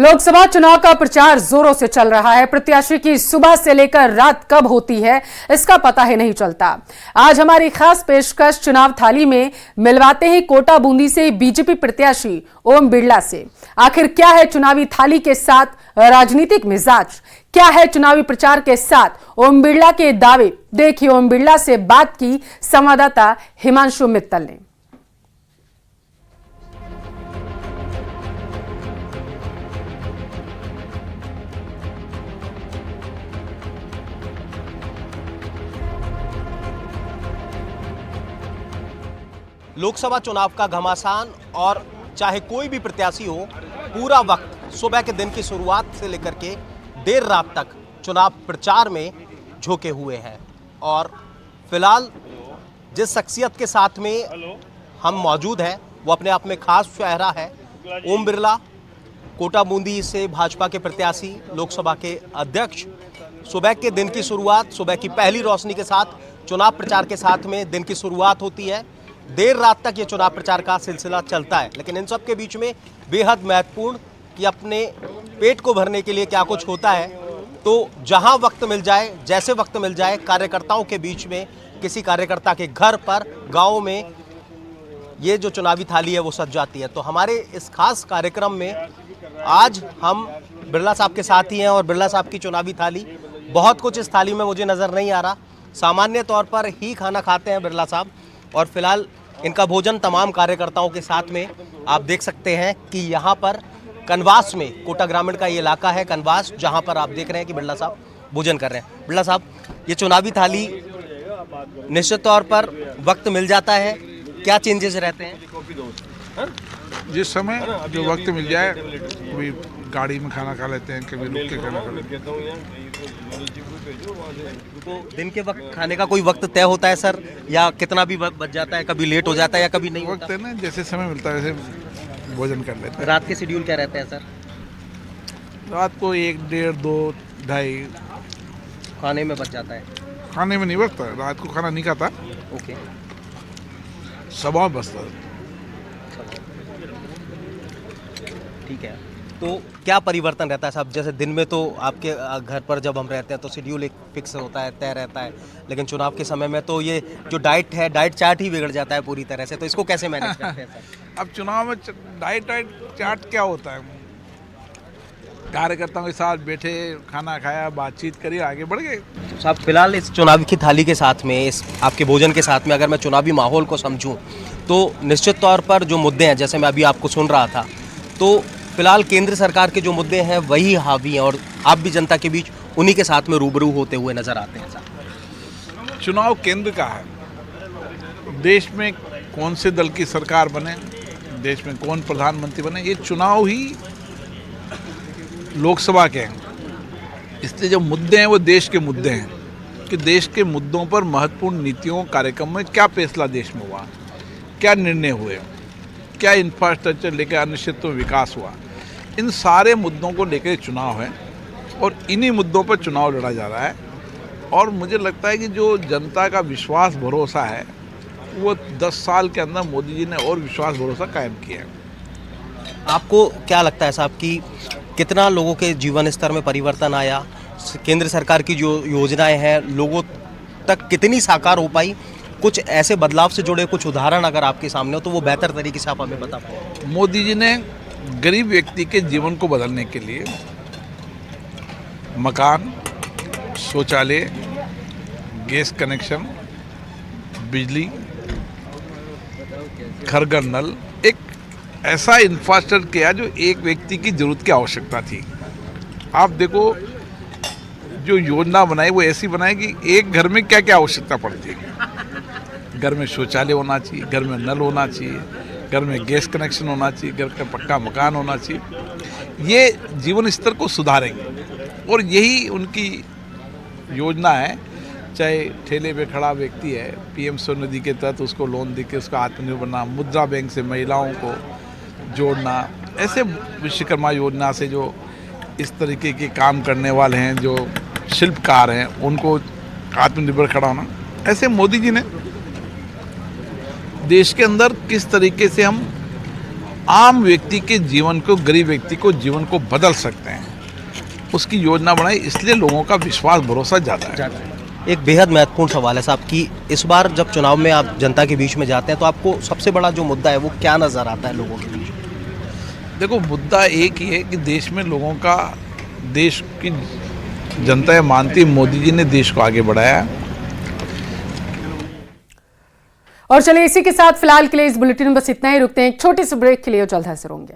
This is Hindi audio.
लोकसभा चुनाव का प्रचार जोरों से चल रहा है। प्रत्याशी की सुबह से लेकर रात कब होती है इसका पता ही नहीं चलता। आज हमारी खास पेशकश चुनाव थाली में मिलवाते हैं कोटा बूंदी से बीजेपी प्रत्याशी ओम बिड़ला से। आखिर क्या है चुनावी थाली के साथ राजनीतिक मिजाज, क्या है चुनावी प्रचार के साथ ओम बिड़ला के दावे, देखिए ओम बिड़ला से बात की संवाददाता हिमांशु मित्तल ने। लोकसभा चुनाव का घमासान और चाहे कोई भी प्रत्याशी हो, पूरा वक्त सुबह के दिन की शुरुआत से लेकर के देर रात तक चुनाव प्रचार में झोंके हुए हैं। और फिलहाल जिस शख्सियत के साथ में हम मौजूद हैं वो अपने आप में खास चेहरा है। ओम बिड़ला, कोटा बूंदी से भाजपा के प्रत्याशी, लोकसभा के अध्यक्ष। सुबह के दिन की शुरुआत, सुबह की पहली रोशनी के साथ चुनाव प्रचार के साथ में दिन की शुरुआत होती है। देर रात तक ये चुनाव प्रचार का सिलसिला चलता है, लेकिन इन सब के बीच में बेहद महत्वपूर्ण कि अपने पेट को भरने के लिए क्या कुछ होता है, तो जहां वक्त मिल जाए, जैसे वक्त मिल जाए, कार्यकर्ताओं के बीच में, किसी कार्यकर्ता के घर पर, गांव में ये जो चुनावी थाली है वो सज जाती है। तो हमारे इस खास कार्यक्रम में आज हम बिड़ला साहब के साथ ही हैं और बिड़ला साहब की चुनावी थाली, बहुत कुछ इस थाली में मुझे नज़र नहीं आ रहा। सामान्य तौर पर ही खाना खाते हैं बिड़ला साहब, और फिलहाल इनका भोजन तमाम कार्यकर्ताओं के साथ में आप देख सकते हैं कि यहाँ पर कनवास में, कोटा ग्रामीण का ये इलाका है कनवास, जहाँ पर आप देख रहे हैं कि बिड़ला साहब भोजन कर रहे हैं। बिड़ला साहब, ये चुनावी थाली निश्चित तौर पर वक्त मिल जाता है, क्या चेंजेस रहते हैं? जिस समय जो वक्त मिल जाए, कभी गाड़ी में खाना खा लेते हैं, कभी रुक के खाना खा लेते हैं। तो दिन के वक्त खाने का कोई वक्त तय होता है सर, या कितना भी वक्त बच जाता है, कभी लेट हो जाता है या कभी नहीं वक्त होता? है ना, जैसे समय मिलता है वैसे भोजन कर लेते हैं। रात के शेड्यूल क्या रहते हैं सर? रात को 1, 1:30, 2, 2:30 खाने में बच जाता है। खाने में नहीं बचता, रात को खाना नहीं खाता, ओके, सुबह बचता है। ठीक है। तो क्या परिवर्तन रहता है साहब? जैसे दिन में तो आपके घर पर जब हम रहते हैं तो शेड्यूल एक फिक्स होता है, तय रहता है, लेकिन चुनाव के समय में तो ये जो डाइट है, डाइट चार्ट ही बिगड़ जाता है पूरी तरह से। तो इसको कैसे मैनेज करते हैं सर? अब चुनाव में डाइट चार्ट क्या होता है? कार्यकर्ताओं के साथ बैठे, खाना खाया, बातचीत करी, आगे बढ़ गए। साहब फिलहाल इस चुनावी की थाली के साथ में, इस आपके भोजन के साथ में अगर मैं चुनावी माहौल को समझूं तो निश्चित तौर पर जो मुद्दे हैं, जैसे मैं अभी आपको सुन रहा था, तो फिलहाल केंद्र सरकार के जो मुद्दे हैं वही हावी हैं और आप भी जनता के बीच उन्हीं के साथ में रूबरू होते हुए नजर आते हैं साहब। चुनाव केंद्र का है। देश में कौन से दल की सरकार बने, देश में कौन प्रधानमंत्री बने, ये चुनाव ही लोकसभा के हैं। इसलिए जो मुद्दे हैं वो देश के मुद्दे हैं कि देश के मुद्दों पर महत्वपूर्ण नीतियों, कार्यक्रम में क्या फैसला देश में हुआ, क्या निर्णय हुए, क्या इंफ्रास्ट्रक्चर लेकर अनिश्चित विकास हुआ, इन सारे मुद्दों को लेकर चुनाव है और इन्हीं मुद्दों पर चुनाव लड़ा जा रहा है। और मुझे लगता है कि जो जनता का विश्वास भरोसा है वो 10 साल के अंदर मोदी जी ने और विश्वास भरोसा कायम किया है। आपको क्या लगता है साहब कि कितना लोगों के जीवन स्तर में परिवर्तन आया? केंद्र सरकार की जो योजनाएं हैं लोगों तक कितनी साकार हो पाई? कुछ ऐसे बदलाव से जुड़े कुछ उदाहरण अगर आपके सामने हो तो वो बेहतर तरीके से आप हमें बता पाएं। मोदी जी ने गरीब व्यक्ति के जीवन को बदलने के लिए मकान, शौचालय, गैस कनेक्शन, बिजली, घर घर नल, एक ऐसा इंफ्रास्ट्रक्चर किया जो एक व्यक्ति की जरूरत की आवश्यकता थी। आप देखो, जो योजना बनाई वो ऐसी बनाई कि एक घर में क्या क्या आवश्यकता पड़ती है। घर में शौचालय होना चाहिए, घर में नल होना चाहिए, घर में गैस कनेक्शन होना चाहिए, घर का पक्का मकान होना चाहिए। ये जीवन स्तर को सुधारेंगे और यही उनकी योजना है। चाहे ठेले पे खड़ा व्यक्ति है, PM स्वनिधि के तहत उसको लोन देके उसका आत्मनिर्भर बनना, मुद्रा बैंक से महिलाओं को जोड़ना, ऐसे विश्वकर्मा योजना से जो इस तरीके के काम करने वाले हैं, जो शिल्पकार हैं, उनको आत्मनिर्भर खड़ा होना। ऐसे मोदी जी ने देश के अंदर किस तरीके से हम आम व्यक्ति के जीवन को, गरीब व्यक्ति को जीवन को बदल सकते हैं, उसकी योजना बनाई, इसलिए लोगों का विश्वास भरोसा ज़्यादा है। एक बेहद महत्वपूर्ण सवाल है साहब कि इस बार जब चुनाव में आप जनता के बीच में जाते हैं तो आपको सबसे बड़ा जो मुद्दा है वो क्या नज़र आता है लोगों के बीच? देखो, मुद्दा एक ही है कि देश में लोगों का, देश की जनता ये मानती है मोदी जी ने देश को आगे बढ़ाया। और चलिए इसी के साथ फिलहाल के लिए इस बुलेटिन में बस इतना ही, रुकते हैं एक छोटे से ब्रेक के लिए और जल्द हाजिर होंगे।